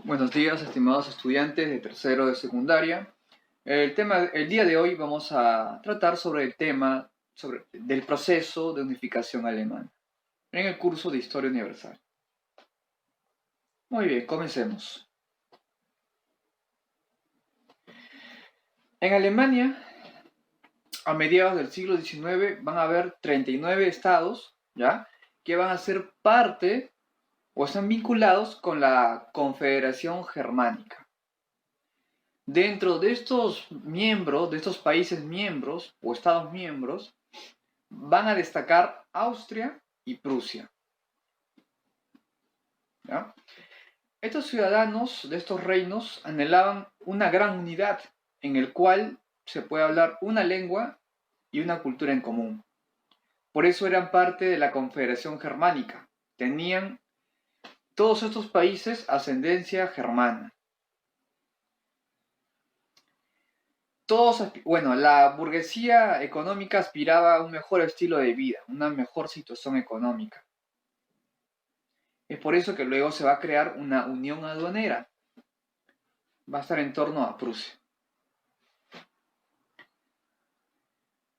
Buenos días, estimados estudiantes de tercero de secundaria. El día de hoy vamos a tratar sobre el tema del proceso de unificación alemana en el curso de Historia Universal. Muy bien, comencemos. En Alemania, a mediados del siglo XIX, van a haber 39 estados, ¿ya?, que van a ser parte o están vinculados con la Confederación Germánica. Dentro de estos miembros, de estos países miembros o estados miembros, van a destacar Austria y Prusia, ¿ya? Estos ciudadanos de estos reinos anhelaban una gran unidad en el cual se puede hablar una lengua y una cultura en común. Por eso eran parte de la Confederación Germánica. Tenían todos estos países ascendencia germana. La burguesía económica aspiraba a un mejor estilo de vida, una mejor situación económica. Es por eso que luego se va a crear una unión aduanera. Va a estar en torno a Prusia.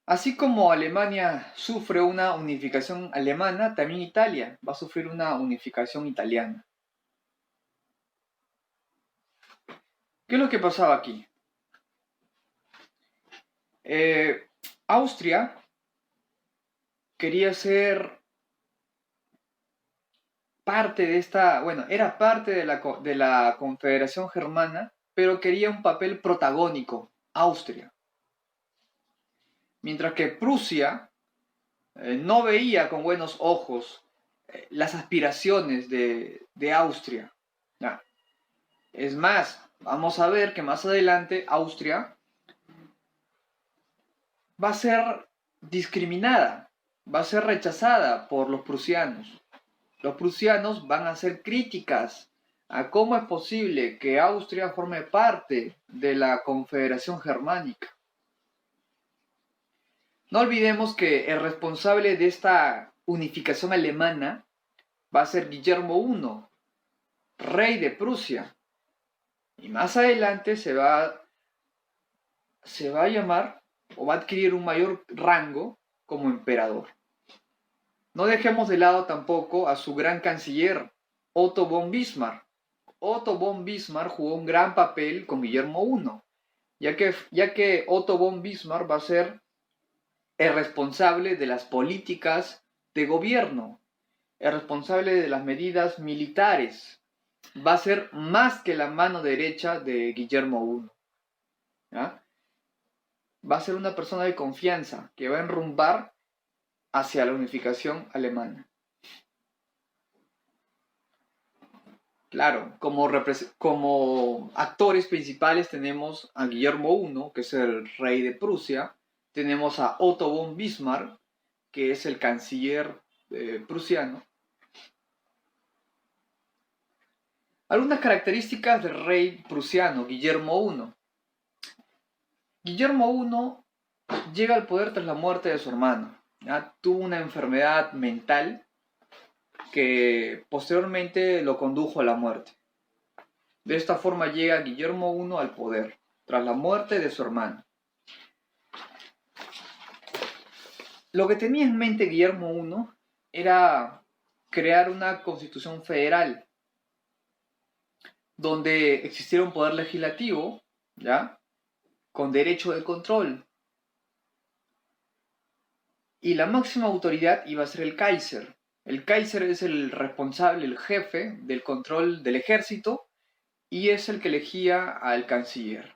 Así como Alemania sufre una unificación alemana, también Italia va a sufrir una unificación italiana. ¿Qué es lo que pasaba aquí? Austria quería ser parte de era parte de la Confederación Germana, pero quería un papel protagónico, Austria. Mientras que Prusia no veía con buenos ojos las aspiraciones de Austria. ¿Ya? Es más, vamos a ver que más adelante Austria va a ser discriminada, va a ser rechazada por los prusianos. Los prusianos van a hacer críticas a cómo es posible que Austria forme parte de la Confederación Germánica. No olvidemos que el responsable de esta unificación alemana va a ser Guillermo I, rey de Prusia. Y más adelante se va a llamar o va a adquirir un mayor rango como emperador. No dejemos de lado tampoco a su gran canciller, Otto von Bismarck. Otto von Bismarck jugó un gran papel con Guillermo I, ya que Otto von Bismarck va a ser el responsable de las políticas de gobierno, el responsable de las medidas militares. Va a ser más que la mano derecha de Guillermo I. ¿Ya? Va a ser una persona de confianza que va a enrumbar hacia la unificación alemana. Claro, como actores principales tenemos a Guillermo I, que es el rey de Prusia, tenemos a Otto von Bismarck, que es el canciller prusiano. Algunas características del rey prusiano, Guillermo I. Guillermo I llega al poder tras la muerte de su hermano. ¿Ya? Tuvo una enfermedad mental que posteriormente lo condujo a la muerte. De esta forma llega Guillermo I al poder, tras la muerte de su hermano. Lo que tenía en mente Guillermo I era crear una constitución federal, donde existiera un poder legislativo, ¿ya?, con derecho de control. Y la máxima autoridad iba a ser el Kaiser. El Kaiser es el responsable, el jefe del control del ejército y es el que elegía al canciller.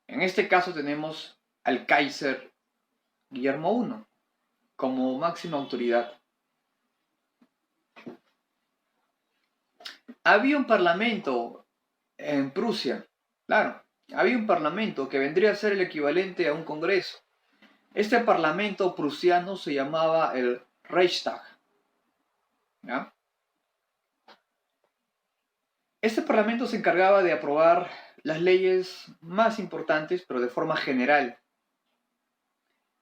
En este caso tenemos al Kaiser Guillermo I como máxima autoridad. Había un parlamento en Prusia, claro, había un parlamento que vendría a ser el equivalente a un congreso. Este parlamento prusiano se llamaba el Reichstag. ¿Ya? Este parlamento se encargaba de aprobar las leyes más importantes, pero de forma general.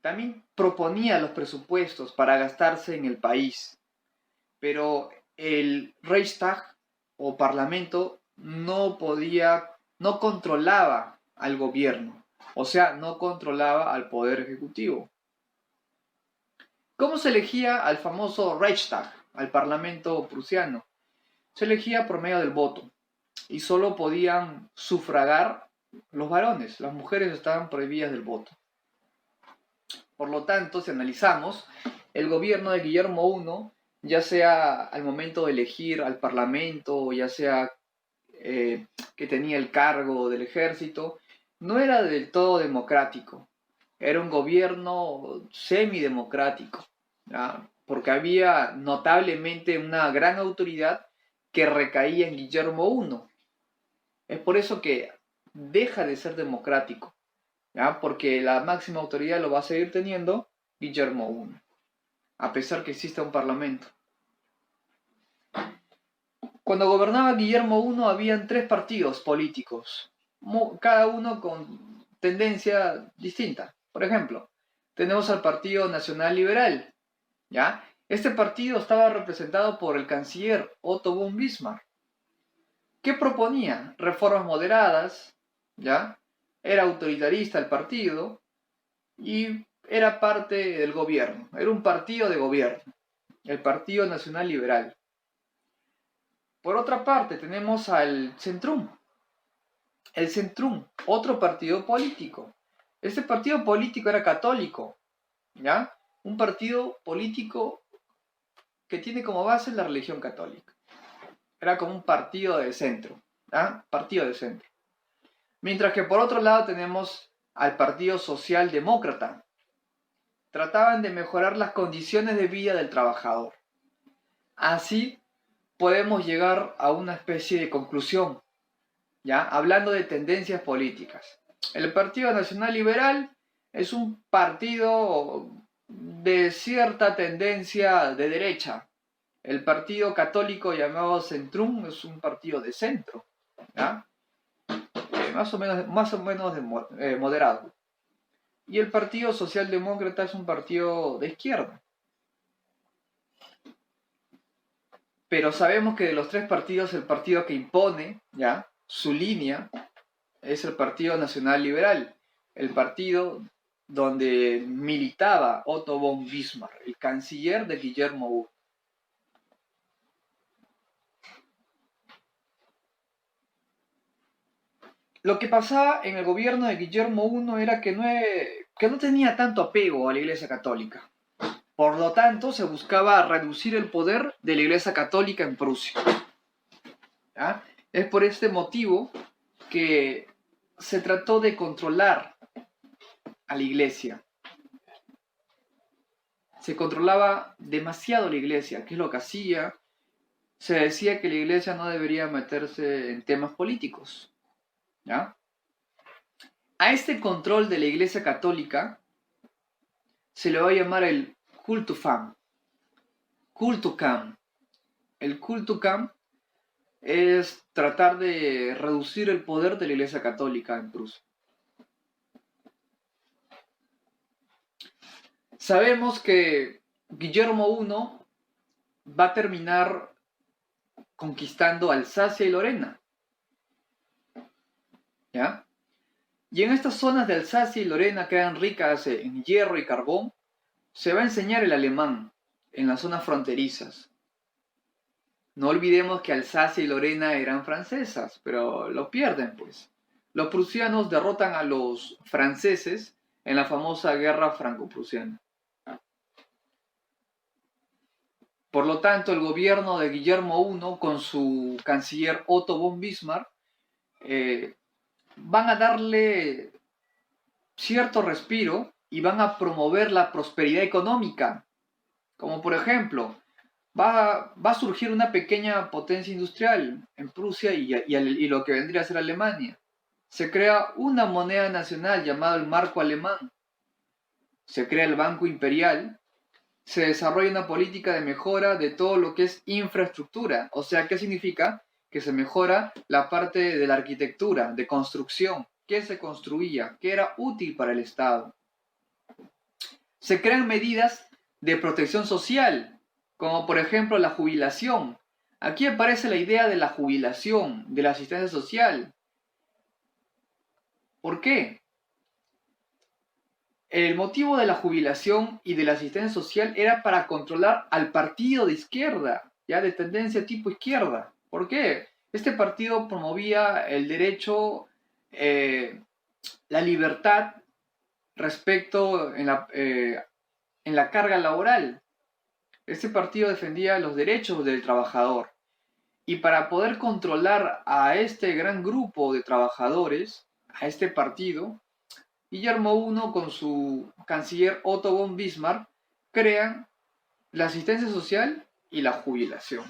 También proponía los presupuestos para gastarse en el país, pero el Reichstag o parlamento no controlaba al gobierno, o sea, no controlaba al poder ejecutivo. ¿Cómo se elegía al famoso Reichstag, al Parlamento prusiano? Se elegía por medio del voto y solo podían sufragar los varones, las mujeres estaban prohibidas del voto. Por lo tanto, si analizamos, el gobierno de Guillermo I, ya sea al momento de elegir al Parlamento, ya sea que tenía el cargo del ejército, no era del todo democrático. Era un gobierno semidemocrático, ¿ya? Porque había notablemente una gran autoridad que recaía en Guillermo I. Es por eso que deja de ser democrático, ¿ya? Porque la máxima autoridad lo va a seguir teniendo Guillermo I, a pesar que exista un parlamento. Cuando gobernaba Guillermo I habían 3 partidos políticos, cada uno con tendencia distinta. Por ejemplo, tenemos al Partido Nacional Liberal, ¿ya? Este partido estaba representado por el canciller Otto von Bismarck. ¿Qué proponía? Reformas moderadas, ¿ya? Era autoritarista el partido y era parte del gobierno. Era un partido de gobierno, el Partido Nacional Liberal. Por otra parte, tenemos al Centrum. El Centrum, otro partido político. Este partido político era católico, ¿ya? Un partido político que tiene como base la religión católica. Era como un partido de centro, ¿ya? Partido de centro. Mientras que por otro lado tenemos al Partido Socialdemócrata. Trataban de mejorar las condiciones de vida del trabajador. Así podemos llegar a una especie de conclusión, ¿ya? Hablando de tendencias políticas. El Partido Nacional Liberal es un partido de cierta tendencia de derecha. El partido católico llamado Centrum es un partido de centro, ¿ya? Más o menos moderado. Y el Partido Socialdemócrata es un partido de izquierda. Pero sabemos que de los 3 partidos, el partido que impone, ¿ya?, su línea es el Partido Nacional Liberal, el partido donde militaba Otto von Bismarck, el canciller de Guillermo I. Lo que pasaba en el gobierno de Guillermo I era que no tenía tanto apego a la Iglesia Católica. Por lo tanto, se buscaba reducir el poder de la Iglesia Católica en Prusia, ¿ya? Es por este motivo que se trató de controlar a la Iglesia. Se controlaba demasiado la Iglesia. ¿Qué es lo que hacía? Se decía que la Iglesia no debería meterse en temas políticos, ¿ya? A este control de la Iglesia Católica se le va a llamar el Kulturkampf. El Kulturkampf es tratar de reducir el poder de la Iglesia Católica en Prusia. Sabemos que Guillermo I va a terminar conquistando Alsacia y Lorena, ¿ya? Y en estas zonas de Alsacia y Lorena, que eran ricas en hierro y carbón, se va a enseñar el alemán en las zonas fronterizas. No olvidemos que Alsacia y Lorena eran francesas, pero lo pierden, pues. Los prusianos derrotan a los franceses en la famosa guerra franco-prusiana. Por lo tanto, el gobierno de Guillermo I, con su canciller Otto von Bismarck, van a darle cierto respiro y van a promover la prosperidad económica. Como por ejemplo, va a surgir una pequeña potencia industrial en Prusia y lo que vendría a ser Alemania. Se crea una moneda nacional llamada el marco alemán. Se crea el Banco Imperial. Se desarrolla una política de mejora de todo lo que es infraestructura. O sea, ¿qué significa? Que se mejora la parte de la arquitectura, de construcción. ¿Qué se construía? ¿Qué era útil para el Estado? Se crean medidas de protección social, como por ejemplo la jubilación. Aquí aparece la idea de la jubilación, de la asistencia social. ¿Por qué? El motivo de la jubilación y de la asistencia social era para controlar al partido de izquierda, ya de tendencia tipo izquierda. ¿Por qué? Este partido promovía el derecho, la libertad respecto en la carga laboral. Este partido defendía los derechos del trabajador. Y para poder controlar a este gran grupo de trabajadores, a este partido, Guillermo I con su canciller Otto von Bismarck crean la asistencia social y la jubilación.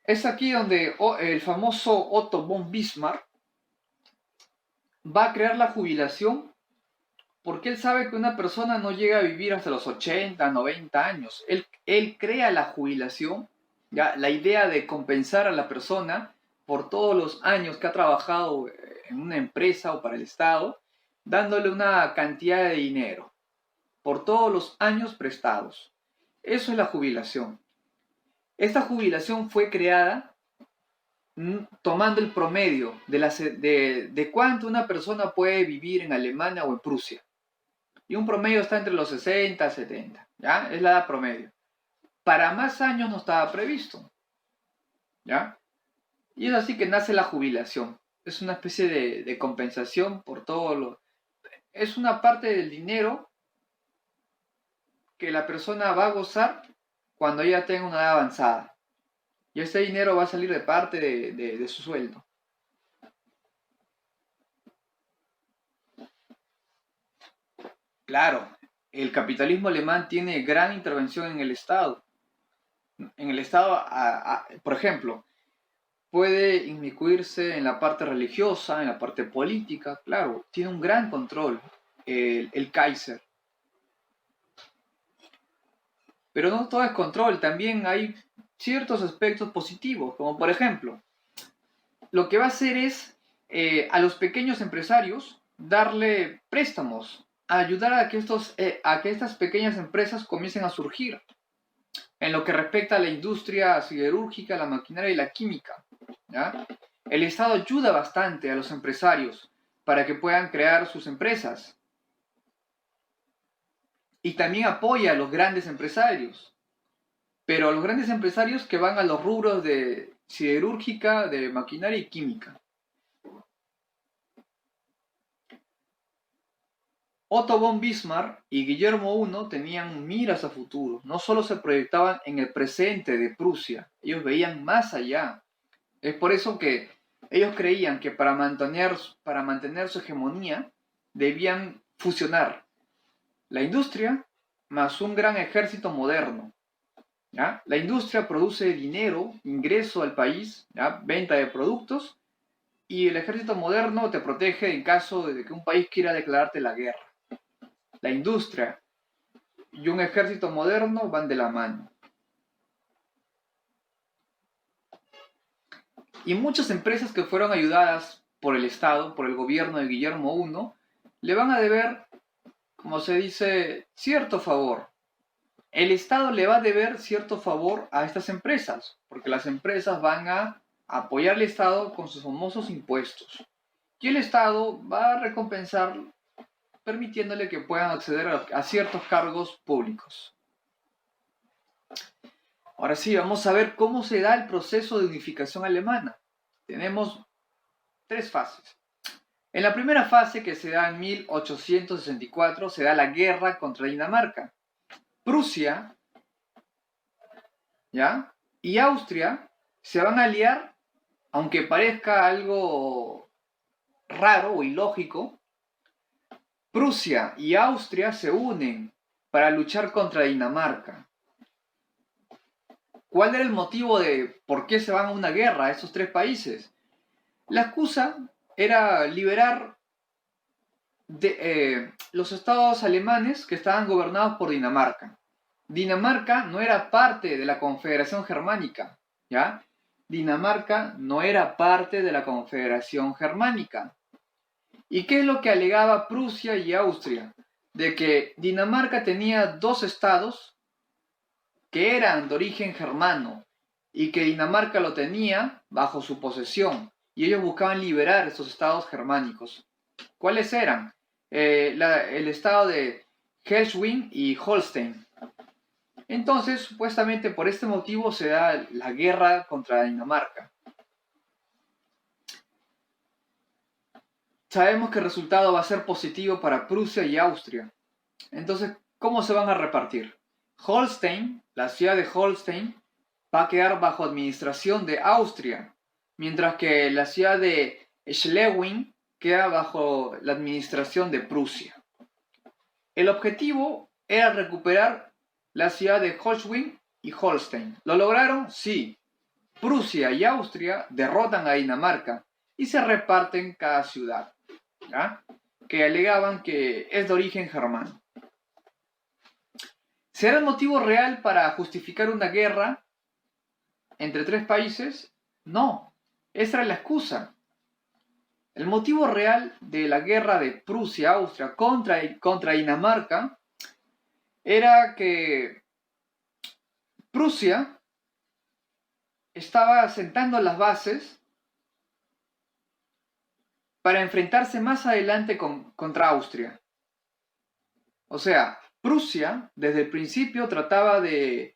Es aquí donde el famoso Otto von Bismarck va a crear la jubilación porque él sabe que una persona no llega a vivir hasta los 80, 90 años. Él crea la jubilación, ¿ya? La idea de compensar a la persona por todos los años que ha trabajado en una empresa o para el Estado, dándole una cantidad de dinero por todos los años prestados. Eso es la jubilación. Esta jubilación fue creada tomando el promedio de cuánto una persona puede vivir en Alemania o en Prusia. Y un promedio está entre los 60 y 70, ¿ya? Es la edad promedio. Para más años no estaba previsto, ¿ya? Y es así que nace la jubilación. Es una especie de compensación por todo lo... Es una parte del dinero que la persona va a gozar cuando ya tenga una edad avanzada. Y este dinero va a salir de parte de su sueldo. Claro, el capitalismo alemán tiene gran intervención en el Estado. En el Estado, por ejemplo, puede inmiscuirse en la parte religiosa, en la parte política, claro, tiene un gran control el Kaiser. Pero no todo es control, también hay ciertos aspectos positivos, como por ejemplo, lo que va a hacer es a los pequeños empresarios darle préstamos, a ayudar a que estas pequeñas empresas comiencen a surgir en lo que respecta a la industria siderúrgica, la maquinaria y la química, ¿ya? El Estado ayuda bastante a los empresarios para que puedan crear sus empresas. Y también apoya a los grandes empresarios. Pero a los grandes empresarios que van a los rubros de siderúrgica, de maquinaria y química. Otto von Bismarck y Guillermo I tenían miras a futuro. No solo se proyectaban en el presente de Prusia, ellos veían más allá. Es por eso que ellos creían que para mantener su hegemonía debían fusionar la industria más un gran ejército moderno. ¿Ya? La industria produce dinero, ingreso al país, ¿ya? Venta de productos, y el ejército moderno te protege en caso de que un país quiera declararte la guerra. La industria y un ejército moderno van de la mano. Y muchas empresas que fueron ayudadas por el Estado, por el gobierno de Guillermo I, le van a deber, como se dice, cierto favor. El Estado le va a deber cierto favor a estas empresas, porque las empresas van a apoyar al Estado con sus famosos impuestos. Y el Estado va a recompensar permitiéndole que puedan acceder a ciertos cargos públicos. Ahora sí, vamos a ver cómo se da el proceso de unificación alemana. Tenemos tres fases. En la primera fase, que se da en 1864, se da la guerra contra Dinamarca. Prusia, ¿ya? Y Austria se van a aliar, aunque parezca algo raro o ilógico. Prusia y Austria se unen para luchar contra Dinamarca. ¿Cuál era el motivo de por qué se van a una guerra a estos tres países? La excusa era liberar los estados alemanes que estaban gobernados por Dinamarca. Dinamarca no era parte de la Confederación Germánica, ¿ya? Dinamarca no era parte de la Confederación Germánica. ¿Y qué es lo que alegaba Prusia y Austria? De que Dinamarca tenía dos estados que eran de origen germano y que Dinamarca lo tenía bajo su posesión, y ellos buscaban liberar estos estados germánicos. ¿Cuáles eran? El estado de Schleswig y Holstein. Entonces, supuestamente por este motivo se da la guerra contra Dinamarca. Sabemos que el resultado va a ser positivo para Prusia y Austria. Entonces, ¿cómo se van a repartir? Holstein, la ciudad de Holstein, va a quedar bajo administración de Austria, mientras que la ciudad de Schleswig queda bajo la administración de Prusia. El objetivo era recuperar la ciudad de Schleswig y Holstein. ¿Lo lograron? Sí. Prusia y Austria derrotan a Dinamarca y se reparten cada ciudad, ¿ya? Que alegaban que es de origen germano. ¿Será el motivo real para justificar una guerra entre tres países? No, esa era la excusa. El motivo real de la guerra de Prusia-Austria contra Dinamarca era que Prusia estaba sentando las bases para enfrentarse más adelante contra Austria. O sea, Prusia desde el principio trataba de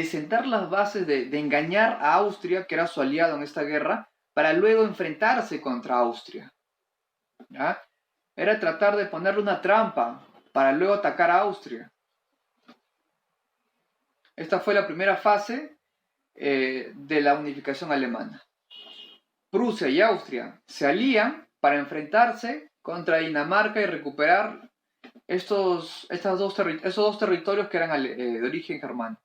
sentar las bases de engañar a Austria, que era su aliado en esta guerra, para luego enfrentarse contra Austria. ¿Ya? Era tratar de ponerle una trampa para luego atacar a Austria. Esta fue la primera fase de la unificación alemana. Prusia y Austria se alían para enfrentarse contra Dinamarca y recuperar esos dos territorios que eran de origen germano.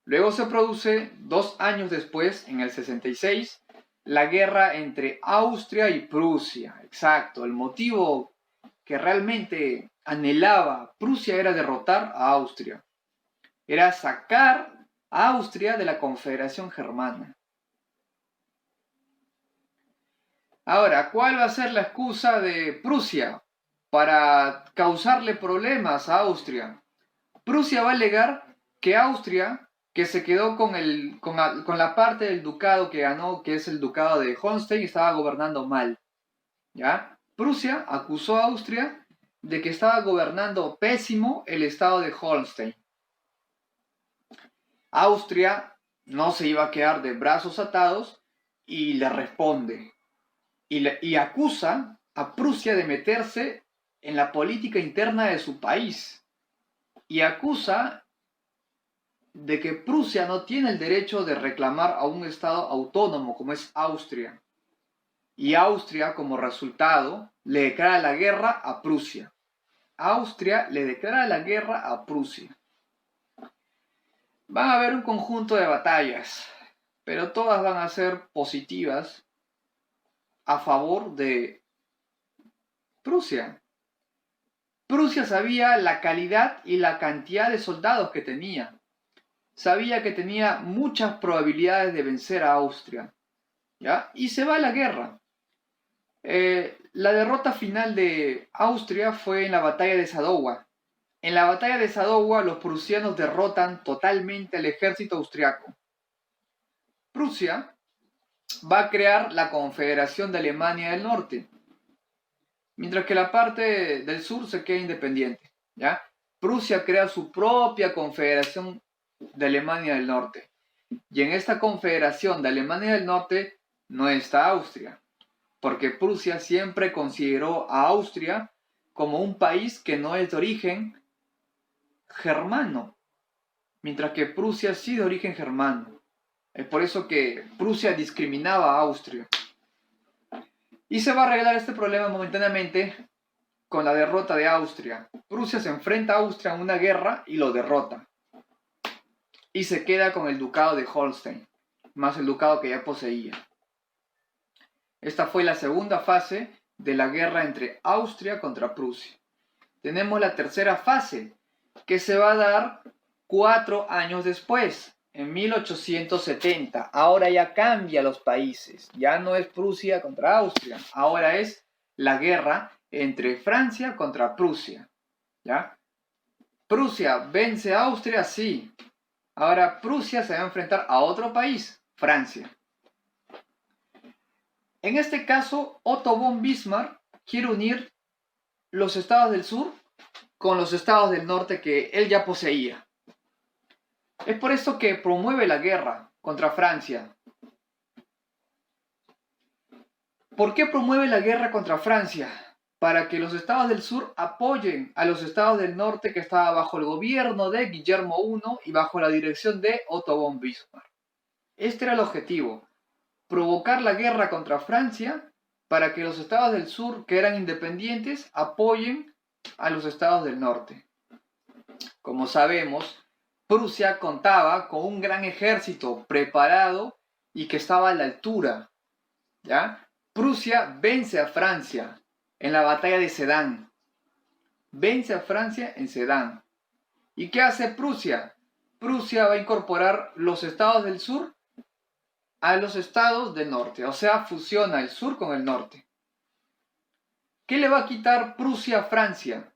Luego se produce, 2 años después, en el 66, la guerra entre Austria y Prusia. Exacto, el motivo que realmente anhelaba Prusia era derrotar a Austria. Era sacar a Austria de la Confederación Germana. Ahora, ¿cuál va a ser la excusa de Prusia para causarle problemas a Austria? Prusia va a alegar que Austria, que se quedó con la parte del ducado que ganó, que es el ducado de Holstein, estaba gobernando mal. ¿Ya? Prusia acusó a Austria de que estaba gobernando pésimo el estado de Holstein. Austria no se iba a quedar de brazos atados y le responde. Y acusa a Prusia de meterse en la política interna de su país. Y acusa de que Prusia no tiene el derecho de reclamar a un estado autónomo como es Austria. Y Austria, como resultado, le declara la guerra a Prusia. Austria le declara la guerra a Prusia. Van a haber un conjunto de batallas, pero todas van a ser positivas a favor de Prusia. Prusia sabía la calidad y la cantidad de soldados que tenía. Sabía que tenía muchas probabilidades de vencer a Austria, ¿ya? Y se va a la guerra. La derrota final de Austria fue en la batalla de Sadowa. En la batalla de Sadowa, los prusianos derrotan totalmente al ejército austriaco. Prusia va a crear la Confederación de Alemania del Norte, mientras que la parte del sur se queda independiente, ¿ya? Prusia crea su propia Confederación de Alemania del Norte. Y en esta Confederación de Alemania del Norte no está Austria, porque Prusia siempre consideró a Austria como un país que no es de origen germano, mientras que Prusia sí de origen germano. Es por eso que Prusia discriminaba a Austria. Y se va a arreglar este problema momentáneamente con la derrota de Austria. Prusia se enfrenta a Austria en una guerra y lo derrota. Y se queda con el ducado de Holstein, más el ducado que ya poseía. Esta fue la segunda fase de la guerra entre Austria contra Prusia. Tenemos la tercera fase, que se va a dar 4 años después, en 1870. Ahora ya cambia los países. Ya no es Prusia contra Austria. Ahora es la guerra entre Francia contra Prusia. ¿Ya? Prusia vence a Austria, sí. Ahora Prusia se va a enfrentar a otro país, Francia. En este caso, Otto von Bismarck quiere unir los estados del sur con los estados del norte que él ya poseía. Es por eso que promueve la guerra contra Francia. ¿Por qué promueve la guerra contra Francia? Para que los estados del sur apoyen a los estados del norte que estaban bajo el gobierno de Guillermo I y bajo la dirección de Otto von Bismarck. Este era el objetivo, provocar la guerra contra Francia para que los estados del sur, que eran independientes, apoyen a los estados del norte. Como sabemos, Prusia contaba con un gran ejército preparado y que estaba a la altura, ¿ya? Prusia vence a Francia en la batalla de Sedan. Vence a Francia en Sedan. ¿Y qué hace Prusia? Prusia va a incorporar los estados del sur a los estados del norte, o sea, fusiona el sur con el norte. ¿Qué le va a quitar Prusia a Francia?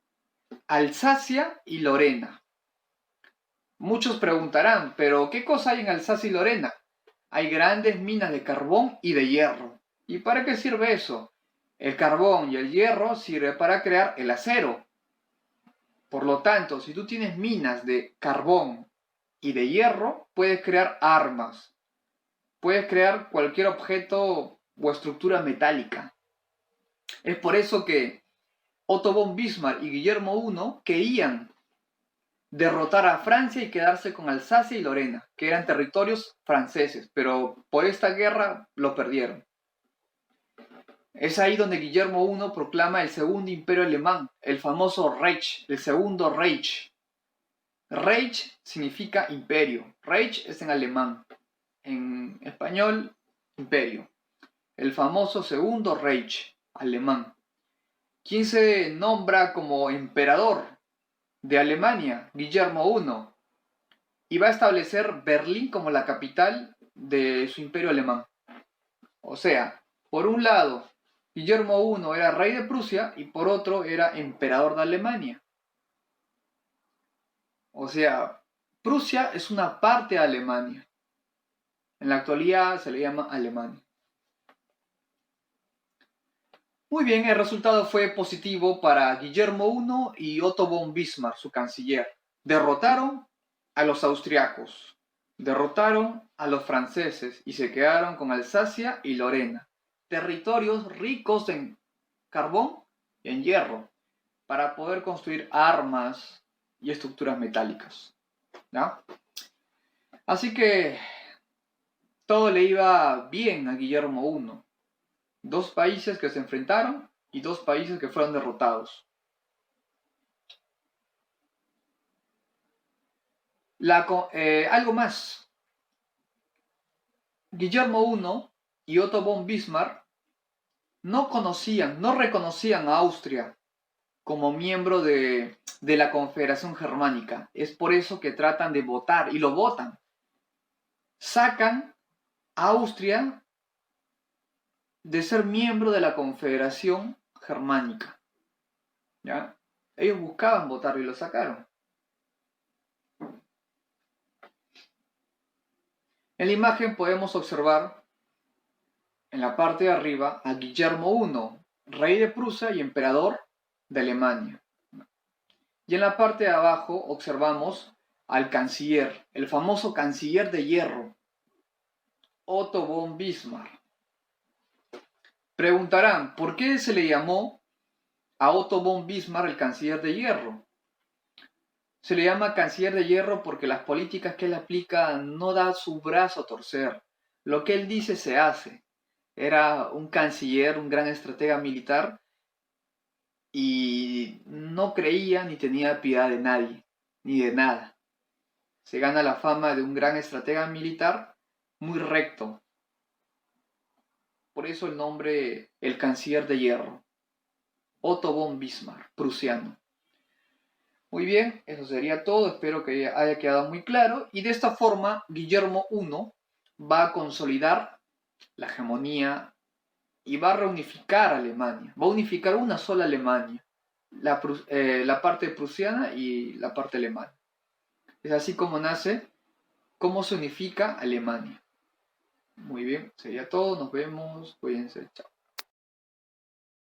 Alsacia y Lorena. Muchos preguntarán, ¿pero qué cosa hay en Alsacia y Lorena? Hay grandes minas de carbón y de hierro. ¿Y para qué sirve eso? El carbón y el hierro sirve para crear el acero. Por lo tanto, si tú tienes minas de carbón y de hierro, puedes crear armas. Puedes crear cualquier objeto o estructura metálica. Es por eso que Otto von Bismarck y Guillermo I querían derrotar a Francia y quedarse con Alsacia y Lorena, que eran territorios franceses, pero por esta guerra lo perdieron. Es ahí donde Guillermo I proclama el segundo imperio alemán, el famoso Reich, el segundo Reich. Reich significa imperio, Reich es en alemán, en español, imperio. El famoso segundo Reich, alemán. ¿Quién se nombra como emperador de Alemania? Guillermo I. Y va a establecer Berlín como la capital de su imperio alemán. O sea, por un lado, Guillermo I era rey de Prusia y por otro era emperador de Alemania. O sea, Prusia es una parte de Alemania. En la actualidad se le llama Alemania. Muy bien, el resultado fue positivo para Guillermo I y Otto von Bismarck, su canciller. Derrotaron a los austriacos, derrotaron a los franceses y se quedaron con Alsacia y Lorena, territorios ricos en carbón y en hierro, para poder construir armas y estructuras metálicas, ¿no? Así que todo le iba bien a Guillermo I. Dos países que se enfrentaron y dos países que fueron derrotados. Algo más. Guillermo I y Otto von Bismarck no reconocían a Austria como miembro de la Confederación Germánica. Es por eso que tratan de votar y lo votan. Sacan a Austria de ser miembro de la Confederación Germánica. ¿Ya? Ellos buscaban votar y lo sacaron. En la imagen podemos observar en la parte de arriba a Guillermo I, rey de Prusia y emperador de Alemania. Y en la parte de abajo observamos al canciller, el famoso canciller de hierro, Otto von Bismarck. Preguntarán, ¿por qué se le llamó a Otto von Bismarck el canciller de hierro? Se le llama canciller de hierro porque las políticas que él aplica no da su brazo a torcer. Lo que él dice se hace. Era un canciller, un gran estratega militar y no creía ni tenía piedad de nadie, ni de nada. Se gana la fama de un gran estratega militar muy recto. Por eso el nombre, el canciller de hierro. Otto von Bismarck, prusiano. Muy bien, eso sería todo. Espero que haya quedado muy claro. Y de esta forma, Guillermo I va a consolidar la hegemonía y va a reunificar Alemania. Va a unificar una sola Alemania. la parte prusiana y la parte alemana. Es así como nace, cómo se unifica Alemania. Muy bien, sería todo, nos vemos, cuídense, chao.